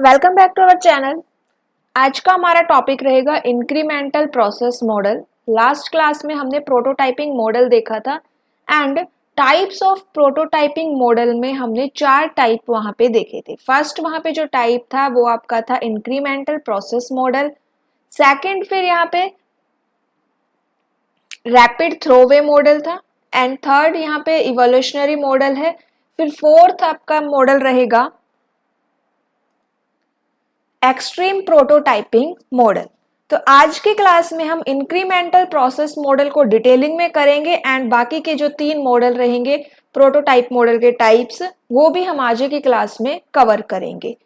Welcome back to our channel. आज का हमारा टॉपिक रहेगा incremental process model. Last class में हमने प्रोटोटाइपिंग मॉडल देखा था and types of prototyping model में हमने 4 टाइप वहां पे देखे थे। फर्स्ट वहां पे जो टाइप था वो आपका था इंक्रीमेंटल प्रोसेस मॉडल। सेकंड फिर यहाँ पे रैपिड थ्रोवे मॉडल था एंड थर्ड यहाँ पे इवोल्यूशनरी मॉडल है। फिर फोर्थ आपका मॉडल रहेगा एक्सट्रीम प्रोटोटाइपिंग मॉडल। तो आज की क्लास में हम इंक्रीमेंटल प्रोसेस मॉडल को डिटेलिंग में करेंगे एंड बाकी के जो 3 मॉडल रहेंगे प्रोटोटाइप मॉडल के टाइप्स वो भी हम आज की क्लास में कवर करेंगे।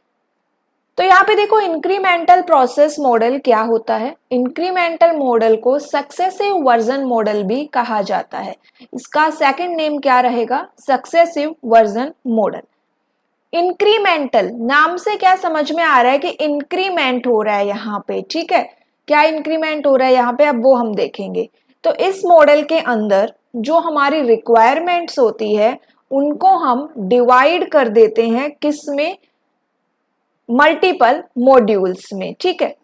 तो यहाँ पे देखो इंक्रीमेंटल प्रोसेस मॉडल क्या होता है। इंक्रीमेंटल मॉडल को सक्सेसिव वर्जन मॉडल भी कहा जाता है। इसका सेकंड नेम क्या रहेगा? Successive version model. इंक्रीमेंटल नाम से क्या समझ में आ रहा है कि इंक्रीमेंट हो रहा है यहाँ पे, ठीक है। क्या इंक्रीमेंट हो रहा है यहाँ पे, अब वो हम देखेंगे। तो इस मॉडल के अंदर जो हमारी रिक्वायरमेंट्स होती है उनको हम डिवाइड कर देते हैं किसमें? मल्टीपल मॉड्यूल्स में, ठीक है।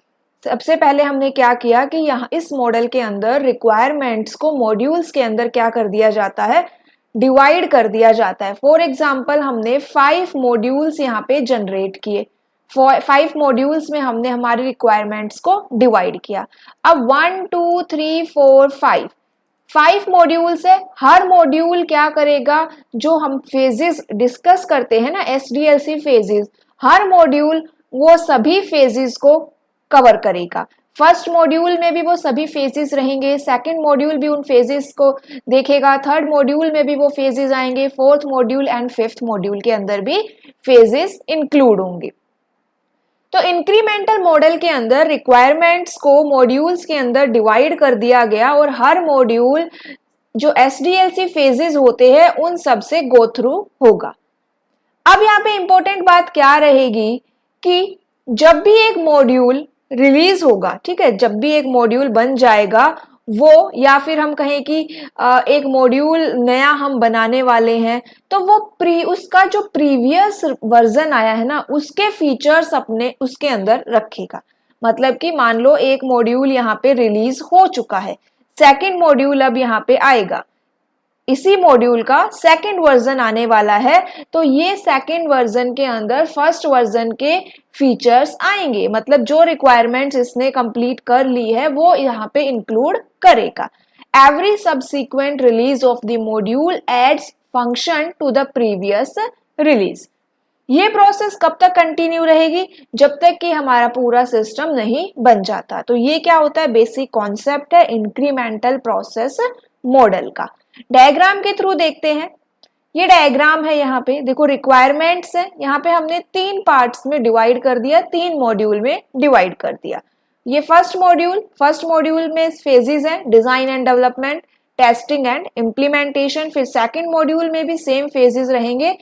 सबसे पहले हमने क्या किया कि यहाँ इस मॉडल के अंदर रिक्वायरमेंट्स को मॉड्यूल्स के अंदर क्या कर दिया जाता है? डिवाइड कर दिया जाता है। फॉर एग्जाम्पल हमने 5 मॉड्यूल्स यहाँ पे जनरेट किए। 5 मॉड्यूल्स में हमने हमारी रिक्वायरमेंट्स को डिवाइड किया। अब 1 2 3 4 5 मॉड्यूल्स है। हर मॉड्यूल क्या करेगा? जो हम फेजेस डिस्कस करते हैं ना, एसडीएलसी फेजेस, हर मॉड्यूल वो सभी फेजेस को कवर करेगा। फर्स्ट मॉड्यूल में भी वो सभी फेजेस रहेंगे, सेकंड मॉड्यूल भी उन फेजेस को देखेगा, थर्ड मॉड्यूल में भी वो फेजेस आएंगे, fourth module and fifth module के अंदर भी फेजेस इंक्लूड होंगे। तो इंक्रीमेंटल मॉडल के अंदर रिक्वायरमेंट्स को मॉड्यूल्स के अंदर डिवाइड कर दिया गया और हर मॉड्यूल जो एसडीएलसी फेजेस होते हैं उन सब से गो थ्रू होगा। अब यहाँ पे इंपॉर्टेंट बात क्या रहेगी कि जब भी एक मॉड्यूल रिलीज होगा, ठीक है, जब भी एक मॉड्यूल बन जाएगा वो, या फिर हम कहें कि एक मॉड्यूल नया हम बनाने वाले हैं, तो वो उसका जो प्रीवियस वर्जन आया है ना उसके फीचर्स अपने उसके अंदर रखेगा। मतलब कि मान लो एक मॉड्यूल यहाँ पे रिलीज हो चुका है, सेकंड मॉड्यूल अब यहाँ पे आएगा, इसी मॉड्यूल का सेकंड वर्जन आने वाला है, तो ये सेकंड वर्जन के अंदर फर्स्ट वर्जन के फीचर्स आएंगे। मतलब जो रिक्वायरमेंट्स इसने कंप्लीट कर ली है वो यहाँ पे इंक्लूड करेगा। Every subsequent release of the module adds function to the previous release. ये प्रोसेस कब तक कंटिन्यू रहेगी? जब तक कि हमारा पूरा सिस्टम नहीं बन जाता। तो ये क्या होता है? बेसिक कॉन्सेप्ट है इंक्रीमेंटल प्रोसेस मॉडल का। डायग्राम के थ्रू देखते हैं। ये डायग्राम है, यहाँ पे देखो रिक्वायरमेंट्स है, यहाँ पे हमने 3 पार्ट्स में डिवाइड कर दिया, 3 मॉड्यूल में डिवाइड कर दिया। ये फर्स्ट मॉड्यूल में फेजेस है, design and development, testing and implementation. फिर सेकंड मॉड्यूल में भी सेम फेजेस रहेंगे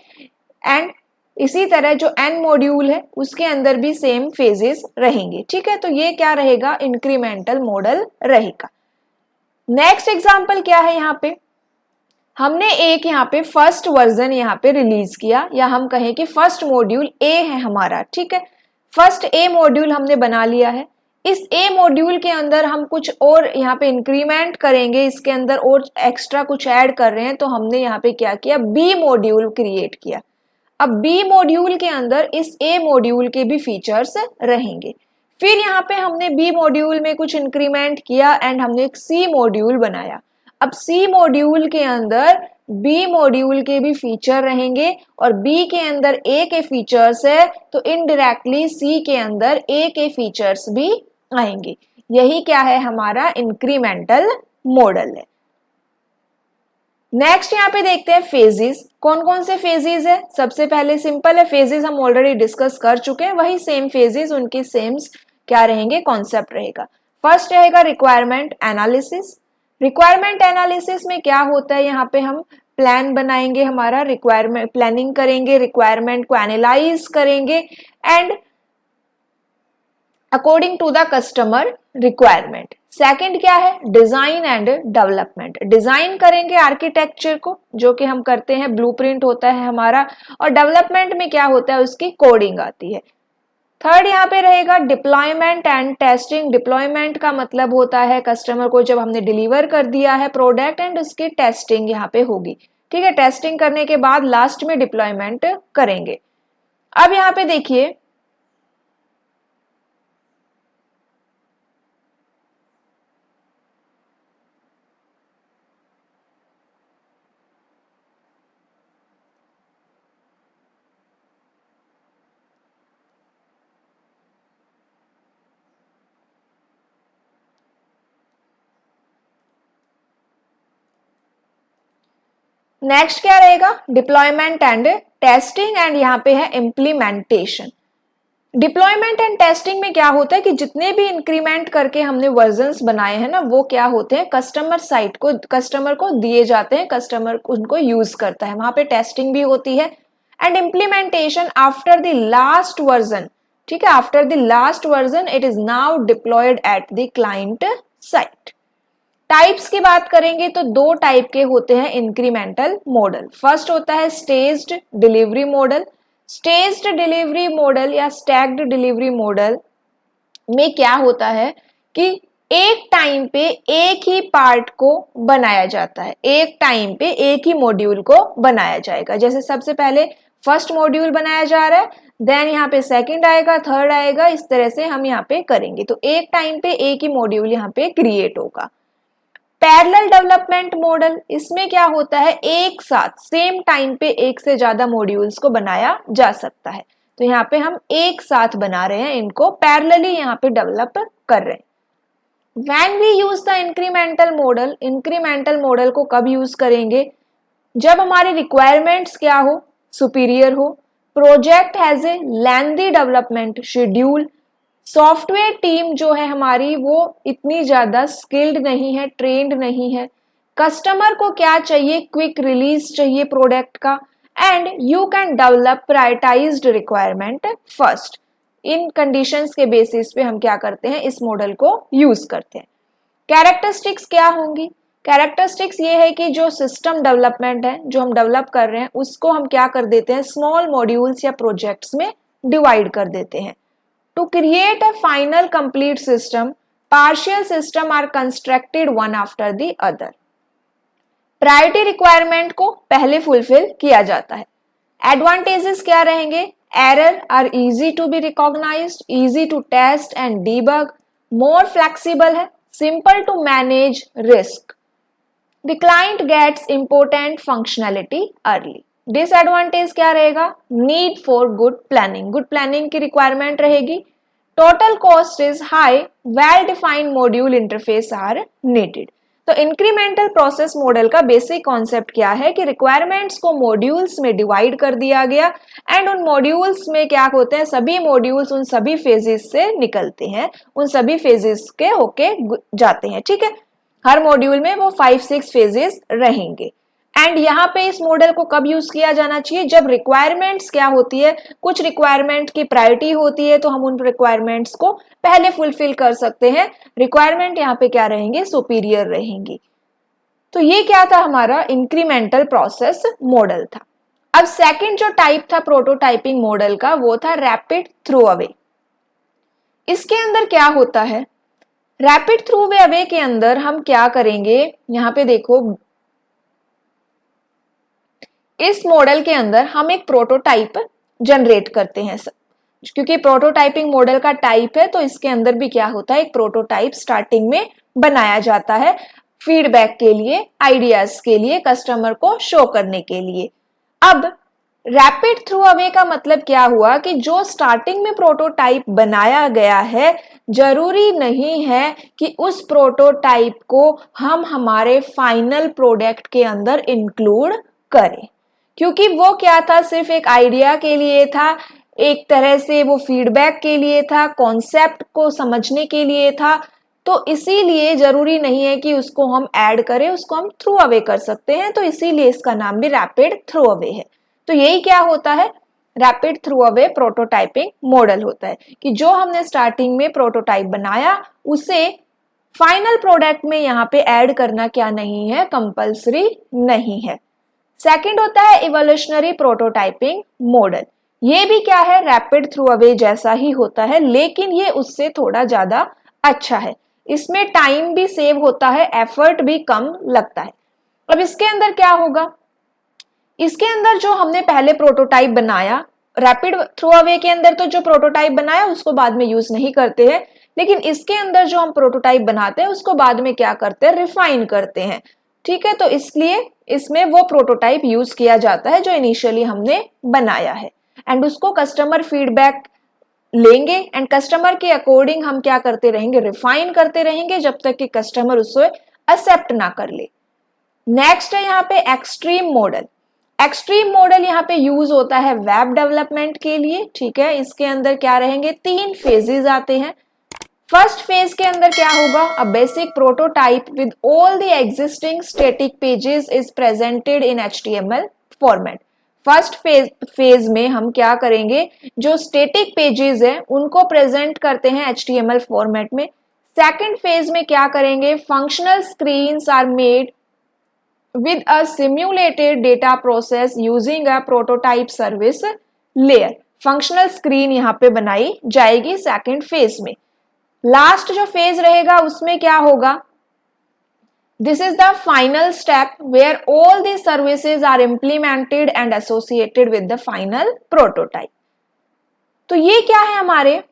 एंड इसी तरह जो एन मॉड्यूल है उसके अंदर भी सेम फेजेस रहेंगे, ठीक है। तो ये क्या रहेगा? इंक्रीमेंटल मॉडल रहेगा। नेक्स्ट एग्जांपल क्या है? यहाँ पे हमने एक यहाँ पे फर्स्ट वर्जन यहाँ पे रिलीज किया, या हम कहें कि फर्स्ट मॉड्यूल ए है हमारा, ठीक है। फर्स्ट ए मॉड्यूल हमने बना लिया है। इस ए मॉड्यूल के अंदर हम कुछ और यहाँ पे इंक्रीमेंट करेंगे, इसके अंदर और एक्स्ट्रा कुछ ऐड कर रहे हैं, तो हमने यहाँ पे क्या किया? बी मॉड्यूल क्रिएट किया। अब बी मॉड्यूल के अंदर इस ए मॉड्यूल के भी फीचर्स रहेंगे। फिर यहाँ पे हमने बी मॉड्यूल में कुछ इंक्रीमेंट किया एंड हमने एक सी मॉड्यूल बनाया। अब सी मॉड्यूल के अंदर बी मॉड्यूल के भी फीचर रहेंगे और बी के अंदर ए के फीचर्स है, तो इनडायरेक्टली सी के अंदर ए के फीचर्स भी आएंगे। यही क्या है? हमारा इंक्रीमेंटल मॉडल है। नेक्स्ट यहाँ पे देखते हैं फेजेस। कौन कौन से फेजेस है? सबसे पहले सिंपल है, फेजेस हम ऑलरेडी डिस्कस कर चुके हैं, वही सेम फेजेस, उनकी सेम क्या रहेंगे? कॉन्सेप्ट रहेगा। फर्स्ट रहेगा रिक्वायरमेंट एनालिसिस। रिक्वायरमेंट एनालिसिस में क्या होता है? यहाँ पे हम प्लान बनाएंगे, हमारा रिक्वायरमेंट प्लानिंग करेंगे, रिक्वायरमेंट को एनालाइज करेंगे and according to the customer requirement. Second क्या है? Design and development. डिजाइन करेंगे आर्किटेक्चर को, जो कि हम करते हैं, ब्लूप्रिंट होता है हमारा, और डेवलपमेंट में क्या होता है? उसकी कोडिंग आती है। थर्ड यहाँ पे रहेगा डिप्लॉयमेंट एंड टेस्टिंग। डिप्लॉयमेंट का मतलब होता है कस्टमर को जब हमने डिलीवर कर दिया है प्रोडक्ट एंड उसकी टेस्टिंग यहाँ पे होगी, ठीक है। टेस्टिंग करने के बाद लास्ट में डिप्लॉयमेंट करेंगे। अब यहाँ पे देखिए नेक्स्ट क्या रहेगा, डिप्लॉयमेंट एंड टेस्टिंग एंड यहाँ पे है इम्प्लीमेंटेशन। डिप्लॉयमेंट एंड टेस्टिंग में क्या होता है कि जितने भी इंक्रीमेंट करके हमने वर्जन्स बनाए हैं ना, वो क्या होते हैं कस्टमर साइट को, कस्टमर को दिए जाते हैं, कस्टमर उनको यूज करता है, वहां पे टेस्टिंग भी होती है। And implementation after the last version, ठीक है, after the last version it is now diploid at the client site. Types की बात करेंगे तो दो टाइप के होते हैं इंक्रीमेंटल मॉडल। फर्स्ट होता है staged delivery model. Staged delivery model या स्टैक्ड डिलीवरी मॉडल में क्या होता है कि एक टाइम पे एक ही पार्ट को बनाया जाता है, एक टाइम पे एक ही मॉड्यूल को बनाया जाएगा। जैसे सबसे पहले फर्स्ट मॉड्यूल बनाया जा रहा है, देन यहाँ पे सेकंड आएगा, थर्ड आएगा, इस तरह से हम यहाँ पे करेंगे। तो एक टाइम पे एक ही मॉड्यूल यहाँ पे क्रिएट होगा। पैरेलल डेवलपमेंट मॉडल, इसमें क्या होता है एक साथ सेम टाइम पे एक से ज्यादा मॉड्यूल्स को बनाया जा सकता है। तो यहाँ पे हम एक साथ बना रहे हैं, इनको पैरेलली यहाँ पे डेवलप कर रहे हैं। When we use the incremental model, incremental model को कब यूज करेंगे, जब हमारी रिक्वायरमेंट्स क्या हो, सुपीरियर हो, project has a lengthy development schedule, software team जो है हमारी वो इतनी ज्यादा स्किल्ड नहीं है, ट्रेंड नहीं है, कस्टमर को क्या चाहिए, क्विक रिलीज चाहिए प्रोडक्ट का, and you can develop prioritised requirement first. In conditions के बेसिस पे हम क्या करते हैं, इस मॉडल को यूज करते हैं। कैरेक्टरिस्टिक्स क्या होंगी, कैरेक्टरिस्टिक्स ये है कि जो सिस्टम डेवलपमेंट है, जो हम डेवलप कर रहे हैं, उसको हम क्या कर देते हैं, स्मॉल मॉड्यूल्स या प्रोजेक्ट्स में डिवाइड कर देते हैं। To create a final complete system, partial system are constructed one after the other. Priority requirement को पहले फुलफिल किया जाता है। Advantages क्या रहेंगे, error are easy to be recognized, easy to test and debug, more flexible है, simple to manage risk. The client gets important functionality early. Disadvantage क्या रहेगा, need for good planning, good planning की requirement रहेगी। Total cost is high, well defined module interface are needed. तो incremental process model का basic concept क्या है कि requirements को मॉड्यूल्स में डिवाइड कर दिया गया एंड उन मॉड्यूल्स में क्या होते हैं, सभी मॉड्यूल्स उन सभी फेजेस से निकलते हैं, उन सभी फेजेस के होके जाते हैं, ठीक है। हर मॉड्यूल में वो 5-6 फेजेस रहेंगे। एंड यहाँ पे इस मॉडल को कब यूज किया जाना चाहिए, जब रिक्वायरमेंट्स क्या होती है, कुछ रिक्वायरमेंट की प्रायोरिटी होती है तो हम उन रिक्वायरमेंट्स को पहले फुलफिल कर सकते हैं, रिक्वायरमेंट यहाँ पे क्या रहेंगे, सुपीरियर रहेंगी। तो ये क्या था, हमारा इंक्रीमेंटल प्रोसेस मॉडल था। अब सेकंड जो टाइप था प्रोटोटाइपिंग मॉडल का, वो था रैपिड थ्रू अवे। इसके अंदर क्या होता है, रैपिड थ्रू अवे के अंदर हम क्या करेंगे, यहाँ पे देखो इस मॉडल के अंदर हम एक प्रोटोटाइप जनरेट करते हैं, क्योंकि प्रोटोटाइपिंग मॉडल का टाइप है तो इसके अंदर भी क्या होता है, एक प्रोटोटाइप स्टार्टिंग में बनाया जाता है फीडबैक के लिए, आइडियाज के लिए, कस्टमर को शो करने के लिए। अब रैपिड थ्रू अवे का मतलब क्या हुआ कि जो स्टार्टिंग में प्रोटोटाइप बनाया गया है, जरूरी नहीं है कि उस प्रोटोटाइप को हम हमारे फाइनल प्रोडक्ट के अंदर इंक्लूड करें, क्योंकि वो क्या था, सिर्फ एक आइडिया के लिए था, एक तरह से वो फीडबैक के लिए था, कॉन्सेप्ट को समझने के लिए था। तो इसीलिए जरूरी नहीं है कि उसको हम ऐड करें, उसको हम थ्रू अवे कर सकते हैं, तो इसीलिए इसका नाम भी रैपिड थ्रू अवे है। तो यही क्या होता है, rapid through away prototyping model होता है कि जो हमने स्टार्टिंग में प्रोटोटाइप बनाया उसे फाइनल प्रोडक्ट में यहाँ पे ऐड करना क्या नहीं है, कंपल्सरी नहीं है। सेकंड होता है इवोल्यूशनरी प्रोटोटाइपिंग मॉडल। ये भी क्या है, रैपिड थ्रू अवे जैसा ही होता है, लेकिन ये उससे थोड़ा ज्यादा अच्छा है। इसमें टाइम भी सेव होता है, एफर्ट भी कम लगता है। अब इसके अंदर क्या होगा, इसके अंदर जो हमने पहले प्रोटोटाइप बनाया, रैपिड थ्रू अवे के अंदर तो जो प्रोटोटाइप बनाया उसको बाद में यूज नहीं करते हैं, लेकिन इसके अंदर जो हम प्रोटोटाइप बनाते हैं उसको बाद में क्या करते हैं, रिफाइन करते हैं। ठीक है, तो इसलिए इसमें वो प्रोटोटाइप यूज किया जाता है जो इनिशियली हमने बनाया है, एंड उसको कस्टमर फीडबैक लेंगे एंड कस्टमर के अकॉर्डिंग हम क्या करते रहेंगे, रिफाइन करते रहेंगे जब तक कि कस्टमर उसे एक्सेप्ट ना कर ले। नेक्स्ट है यहाँ पे एक्सट्रीम मॉडल। एक्सट्रीम मॉडल यहाँ पे यूज होता है वेब डेवलपमेंट के लिए। ठीक है, इसके अंदर क्या रहेंगे, 3 फेजेस आते हैं। फर्स्ट फेज के अंदर क्या होगा, a basic prototype with all the existing static pages is presented in HTML format. First phase में हम क्या करेंगे, जो स्टैटिक पेजेस है उनको प्रेजेंट करते हैं HTML फॉर्मेट में। सेकंड फेज में क्या करेंगे, functional screens are made with a simulated data process using a prototype service layer। Functional screen यहां पे बनाई जाएगी सेकंड फेज में। लास्ट जो फेज रहेगा उसमें क्या होगा, this is the final step where all the services are implemented and associated with the final prototype. तो ये क्या है, हमारे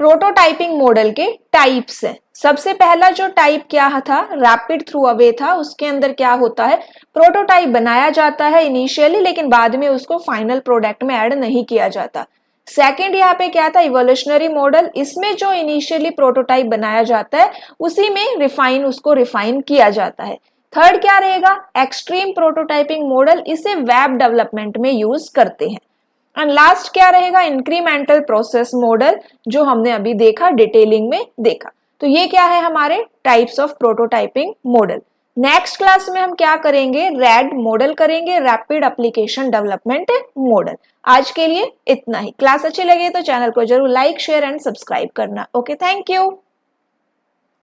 प्रोटोटाइपिंग मॉडल के टाइप्स हैं। सबसे पहला जो टाइप क्या था, रैपिड थ्रू अवे था। उसके अंदर क्या होता है, प्रोटोटाइप बनाया जाता है इनिशियली, लेकिन बाद में उसको फाइनल प्रोडक्ट में ऐड नहीं किया जाता। सेकंड यहाँ पे क्या था, इवोल्यूशनरी मॉडल। इसमें जो इनिशियली प्रोटोटाइप बनाया जाता है उसी में उसको रिफाइन किया जाता है। थर्ड क्या रहेगा, एक्सट्रीम प्रोटोटाइपिंग मॉडल। इसे वेब डेवलपमेंट में यूज करते हैं। एंड लास्ट क्या रहेगा, इंक्रीमेंटल प्रोसेस मॉडल, जो हमने अभी देखा, डिटेलिंग में देखा। तो ये क्या है, हमारे types of prototyping model. Next class में हम क्या करेंगे, रैड मॉडल करेंगे, रैपिड एप्लीकेशन डेवलपमेंट मॉडल। आज के लिए इतना ही। क्लास अच्छी लगे तो चैनल को जरूर लाइक, शेयर एंड सब्सक्राइब करना। Okay, thank you.